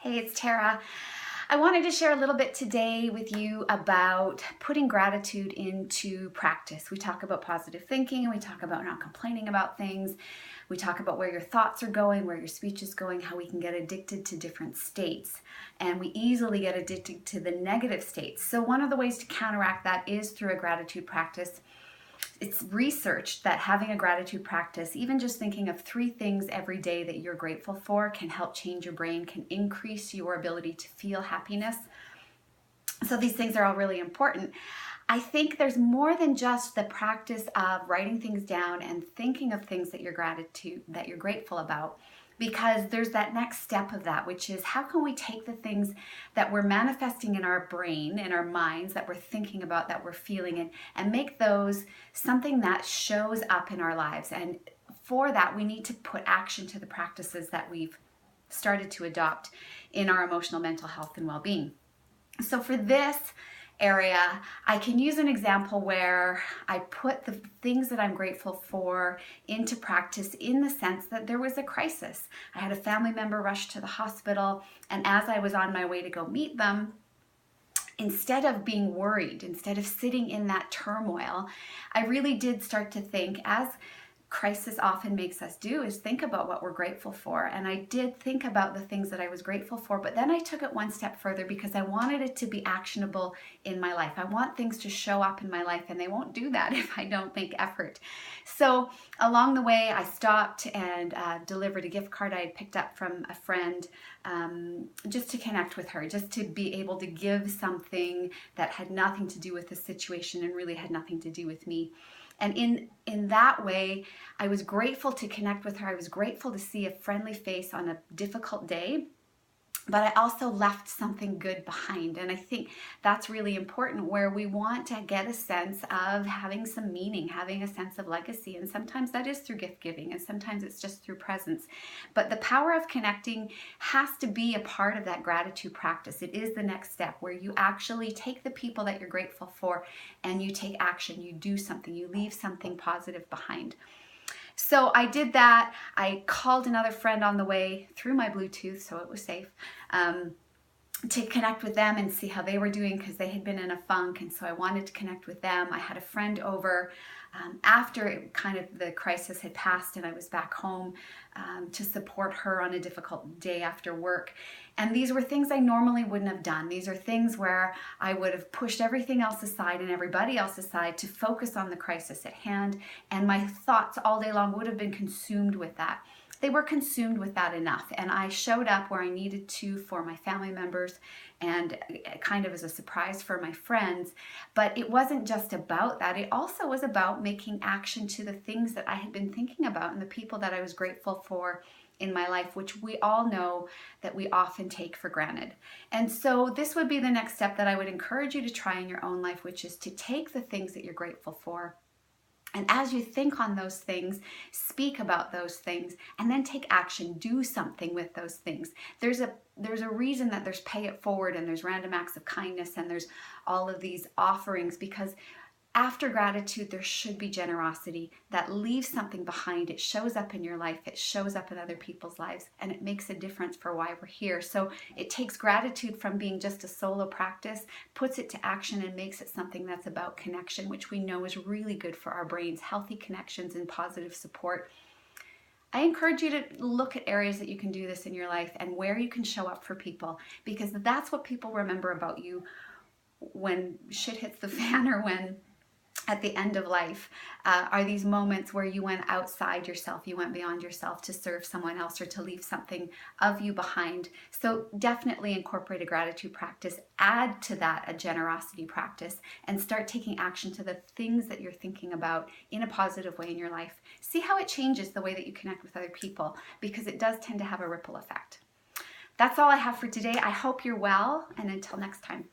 Hey, it's Tara. I wanted to share a little bit today with you about putting gratitude into practice. We talk about positive thinking, we talk about not complaining about things, we talk about where your thoughts are going, where your speech is going, how we can get addicted to different states. And we easily get addicted to the negative states. So one of the ways to counteract that is through a gratitude practice. It's researched that having a gratitude practice, even just thinking of 3 things every day that you're grateful for, can help change your brain, can increase your ability to feel happiness. So these things are all really important. I think there's more than just the practice of writing things down and thinking of things that you're grateful about, because there's that next step of that, which is how can we take the things that we're manifesting in our brain, in our minds, that we're thinking about, that we're feeling, and make those something that shows up in our lives. And for that, we need to put action to the practices that we've started to adopt in our emotional, mental health, and well-being. So for this area, I can use an example where I put the things that I'm grateful for into practice in the sense that there was a crisis. I had a family member rush to the hospital, and as I was on my way to go meet them, instead of being worried, instead of sitting in that turmoil, I really did start to think, as crisis often makes us do, is think about what we're grateful for. And I did think about the things that I was grateful for, but then I took it one step further because I wanted it to be actionable in my life. I want things to show up in my life, and they won't do that if I don't make effort. So along the way, I stopped and delivered a gift card I had picked up from a friend, just to connect with her, just to be able to give something that had nothing to do with the situation and really had nothing to do with me. And in that way, I was grateful to connect with her. I was grateful to see a friendly face on a difficult day, but I also left something good behind. And I think that's really important, where we want to get a sense of having some meaning, having a sense of legacy. And sometimes that is through gift giving, and sometimes it's just through presence. But the power of connecting has to be a part of that gratitude practice. It is the next step, where you actually take the people that you're grateful for and you take action, you do something, you leave something positive behind. So I did that. I called another friend on the way through my Bluetooth, so it was safe, to connect with them and see how they were doing, because they had been in a funk, and so I wanted to connect with them. I had a friend over after the crisis had passed and I was back home to support her on a difficult day after work. And these were things I normally wouldn't have done. These are things where I would have pushed everything else aside and everybody else aside to focus on the crisis at hand, and my thoughts all day long would have been consumed with that. They were consumed with that enough, and I showed up where I needed to for my family members and kind of as a surprise for my friends. But it wasn't just about that. It also was about making action to the things that I had been thinking about and the people that I was grateful for in my life, which we all know that we often take for granted. And so this would be the next step that I would encourage you to try in your own life, which is to take the things that you're grateful for, and as you think on those things, speak about those things, and then take action. Do something with those things. There's a reason that there's pay it forward, and there's random acts of kindness, and there's all of these offerings, because after gratitude, there should be generosity that leaves something behind. It shows up in your life, it shows up in other people's lives, and it makes a difference for why we're here. So it takes gratitude from being just a solo practice, puts it to action, and makes it something that's about connection, which we know is really good for our brains, healthy connections and positive support. I encourage you to look at areas that you can do this in your life and where you can show up for people, because that's what people remember about you when shit hits the fan, or when at the end of life, are these moments where you went outside yourself, you went beyond yourself to serve someone else or to leave something of you behind. So definitely incorporate a gratitude practice, add to that a generosity practice, and start taking action to the things that you're thinking about in a positive way in your life. See how it changes the way that you connect with other people, because it does tend to have a ripple effect. That's all I have for today. I hope you're well, and until next time.